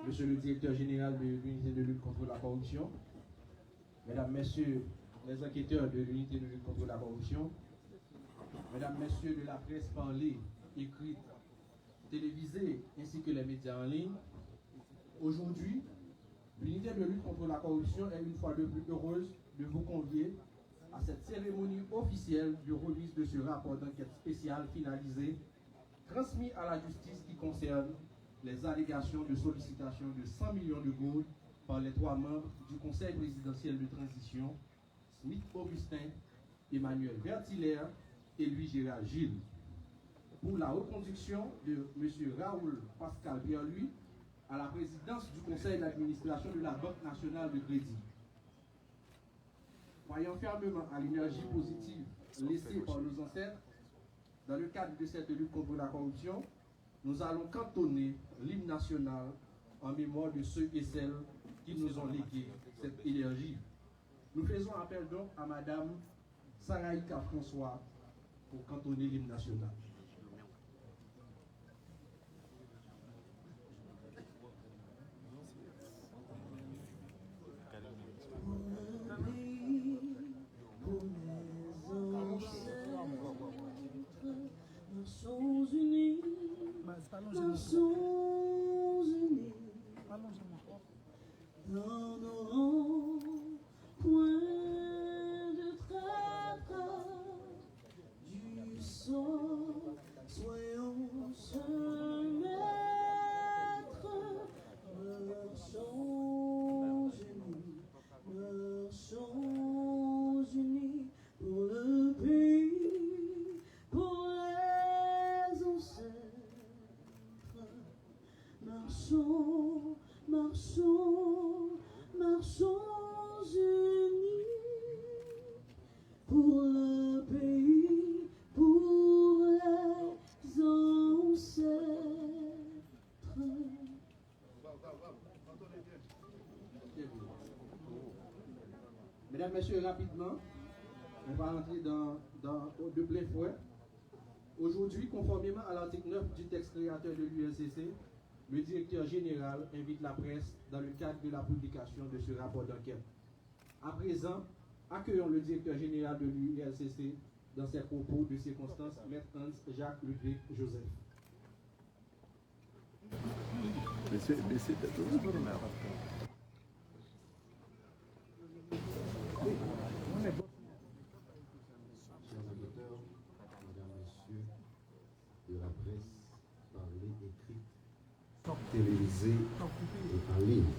Monsieur le directeur général de l'unité de lutte contre la corruption, Mesdames, Messieurs les enquêteurs de l'unité de lutte contre la corruption, Mesdames, Messieurs de la presse parlée, écrite, télévisée, ainsi que les médias en ligne, aujourd'hui, l'unité de lutte contre la corruption est une fois de plus heureuse de vous convier à cette cérémonie officielle de remise de ce rapport d'enquête spéciale finalisé, transmis à la justice qui concerne les allégations de sollicitation de 100 millions de gourdes par les 3 membres du Conseil présidentiel de transition, Smith Augustin, Emmanuel Verthilaire et Louis-Gérard Gilles, pour la reconduction de M. Raoul Pascal Pierre-Louis à la présidence du Conseil d'administration de la Banque nationale de crédit. Croyant fermement à l'énergie positive laissée par nos ancêtres, dans le cadre de cette lutte contre la corruption, nous allons cantonner l'hymne national en mémoire de ceux et celles qui nous ont légué cette énergie. Nous faisons appel donc à Madame Saraïka François pour cantonner l'hymne national. Nations unies, Nations unies, dans nos rangs, point de traître du sort, soyons ce maître, marchons unis pour le pays, pour les ancêtres. Marchons, marchons, marchons unis pour le pays, pour les ancêtres. Mesdames, Messieurs, rapidement, on va entrer de plein fouet. Aujourd'hui, conformément à l'article 9 du texte créateur de l'UNCC, le directeur général invite la presse dans le cadre de la publication de ce rapport d'enquête. À présent, accueillons le directeur général de l'UNCC dans ses propos de circonstance, Maître Hans Jacques Ludwig Joseph. Chers auditeurs, mesdames, messieurs de la presse, parlée, écrite, télévisée et en ligne.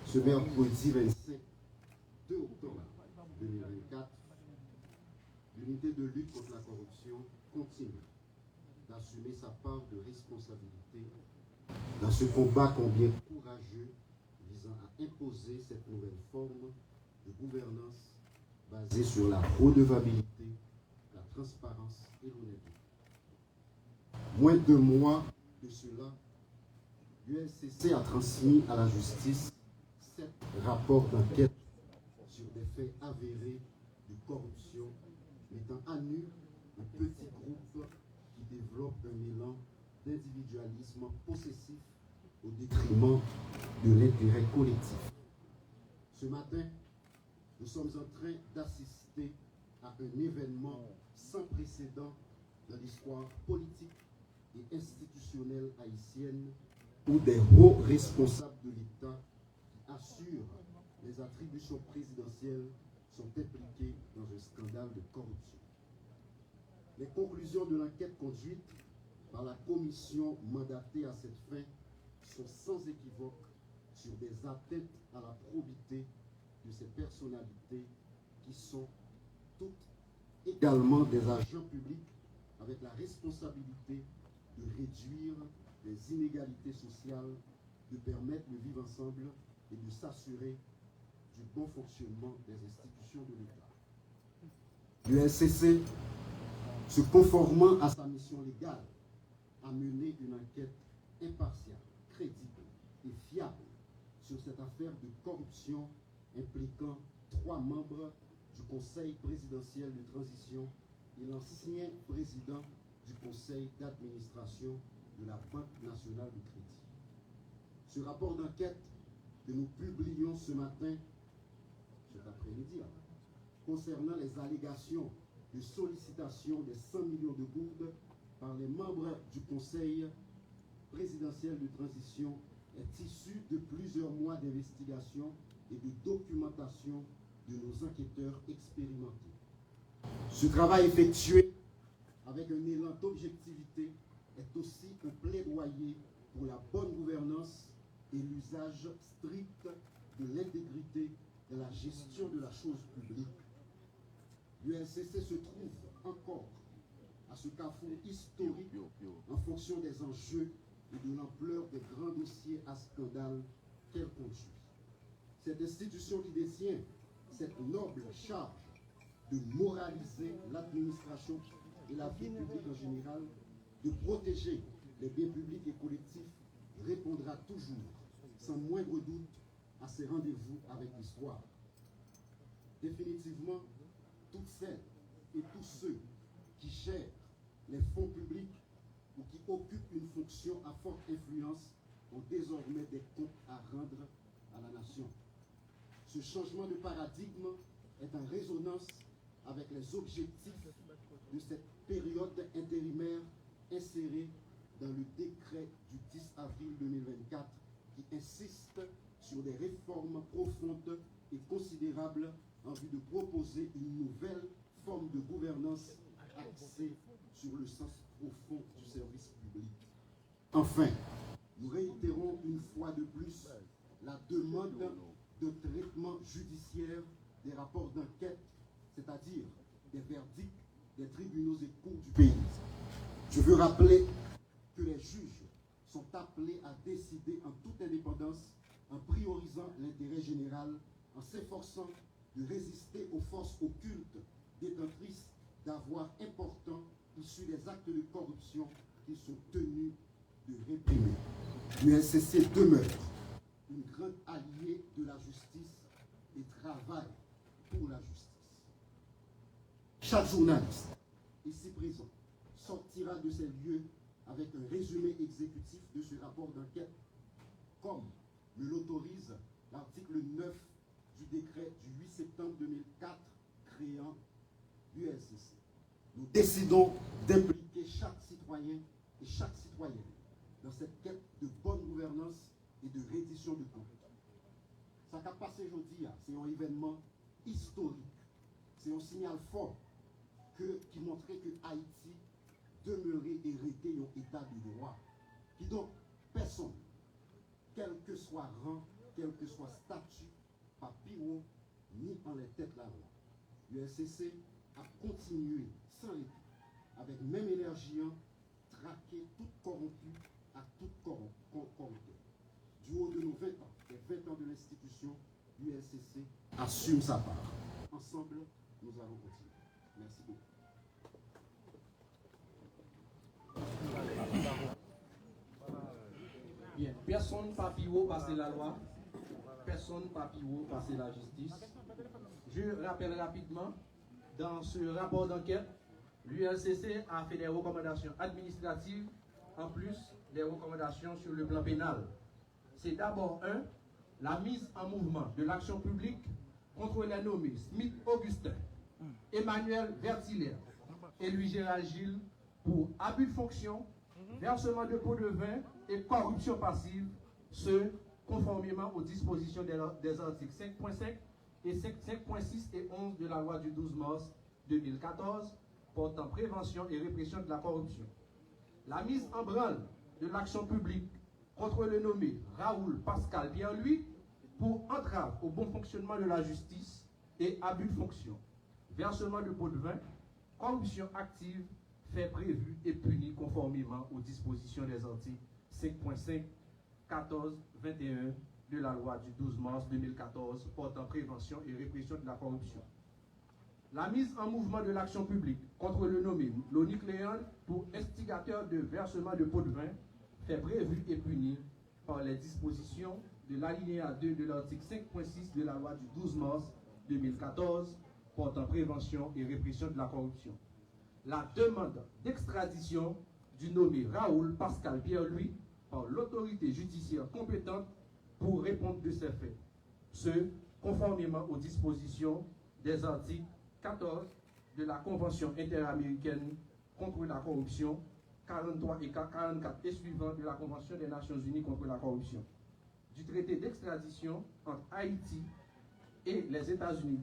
Ce mercredi 2 octobre 2024, l'unité de lutte contre la corruption continue d'assumer sa part de responsabilité dans ce combat combien courageux visant à imposer cette nouvelle forme de gouvernance basée sur la redevabilité, la transparence et l'honnêteté. Moins de mois de cela, l'UNCC a transmis à la justice 7 rapports d'enquête sur des faits avérés de corruption, mettant à nu un petit groupe qui développe un mélange d'individualisme possessif au détriment de l'intérêt collectif. Ce matin, nous sommes en train d'assister à un événement sans précédent dans l'histoire politique et institutionnelle haïtienne où des hauts responsables de l'État qui assurent les attributions présidentielles sont impliqués dans un scandale de corruption. Les conclusions de l'enquête conduite par la commission mandatée à cette fin sont sans équivoque sur des atteintes à la probité de ces personnalités qui sont toutes également des agents publics avec la responsabilité de réduire les inégalités sociales, de permettre le vivre ensemble et de s'assurer du bon fonctionnement des institutions de l'État. L'UNCC, se conformant à sa mission légale, a mené une enquête impartiale, crédible et fiable sur cette affaire de corruption impliquant 3 membres du Conseil présidentiel de transition et l'ancien président du Conseil d'administration de la Banque nationale du crédit. Ce rapport d'enquête que nous publions ce matin, cet après-midi, concernant les allégations de sollicitation des 100 millions de gourdes par les membres du Conseil présidentiel de transition est issu de plusieurs mois d'investigation et de documentation de nos enquêteurs expérimentés. Ce travail effectué avec un élan d'objectivité est aussi un plaidoyer pour la bonne gouvernance et l'usage strict de l'intégrité de la gestion de la chose publique. L'UNCC se trouve encore à ce carrefour historique en fonction des enjeux et de l'ampleur des grands dossiers à scandale qu'elle conduit. Cette institution qui détient cette noble charge de moraliser l'administration et la vie publique en général, de protéger les biens publics et collectifs, répondra toujours, sans moindre doute, à ses rendez-vous avec l'histoire. Définitivement, toutes celles et tous ceux qui gèrent les fonds publics ou qui occupent une fonction à forte influence ont désormais des comptes à rendre à la nation. Ce changement de paradigme est en résonance avec les objectifs de cette période intérimaire insérée dans le décret du 10 avril 2024 qui insiste sur des réformes profondes et considérables en vue de proposer une nouvelle forme de gouvernance axée sur le sens profond du service public. Enfin, nous réitérons une fois de plus la demande de traitement judiciaire des rapports d'enquête, c'est-à-dire des verdicts des tribunaux et cours du pays. Je veux rappeler que les juges sont appelés à décider en toute indépendance, en priorisant l'intérêt général, en s'efforçant de résister aux forces occultes détentrices d'avoirs importants issus des actes de corruption qu'ils sont tenus de réprimer. L'UNCC demeure une grande alliée de la justice et travaille pour la justice. Chaque journaliste ici présent sortira de ces lieux avec un résumé exécutif de ce rapport d'enquête, comme me l'autorise l'article 9 du décret du 8 septembre 2004 créant l'UNCC. Nous décidons d'impliquer chaque citoyen et chaque citoyenne dans cette quête de bonne gouvernance et de reddition de comptes. Ça qu'a passé aujourd'hui, c'est un événement historique. C'est un signal fort qui montrait que Haïti demeurait et était un état de droit. Qui donc, personne, quel que soit rang, quel que soit statut, pas pire, ni en les têtes la loi. L'UNCC a continué sans répit, avec même énergie, traquer tout corrompu à tout corrupteur. Du haut de nos 20 ans, les 20 ans de l'institution, l'UNCC assume sa part. Ensemble, nous allons continuer. Merci beaucoup. Bien, personne pas pire passer la loi, personne pas pire passer la justice. Je rappelle rapidement, dans ce rapport d'enquête, l'UNCC a fait des recommandations administratives, en plus des recommandations sur le plan pénal. C'est d'abord la mise en mouvement de l'action publique contre les nommés Smith Augustin, Emmanuel Vertilaire et Louis Gérald Gilles pour abus de fonction, versement de pots de vin et corruption passive, ce conformément aux dispositions des articles 5.5 et 5.6 et 11 de la loi du 12 mars 2014 portant prévention et répression de la corruption. La mise en branle de l'action publique contre le nommé Raoul Pascal Pierre-Louis pour entrave au bon fonctionnement de la justice et abus de fonction, versement de pots de vin, corruption active, fait prévu et puni conformément aux dispositions des articles 5.5, 14, 21 de la loi du 12 mars 2014 portant prévention et répression de la corruption. La mise en mouvement de l'action publique contre le nommé Lonique Léon pour instigateur de versement de pots de vin fait prévu et puni par les dispositions de l'alinéa 2 de l'article 5.6 de la loi du 12 mars 2014 portant prévention et répression de la corruption. La demande d'extradition du nommé Raoul Pascal Pierre-Louis par l'autorité judiciaire compétente pour répondre de ces faits. Ce, conformément aux dispositions des articles 14 de la Convention interaméricaine contre la corruption, 43 et 44 et suivants de la Convention des Nations Unies contre la corruption, du traité d'extradition entre Haïti et les États-Unis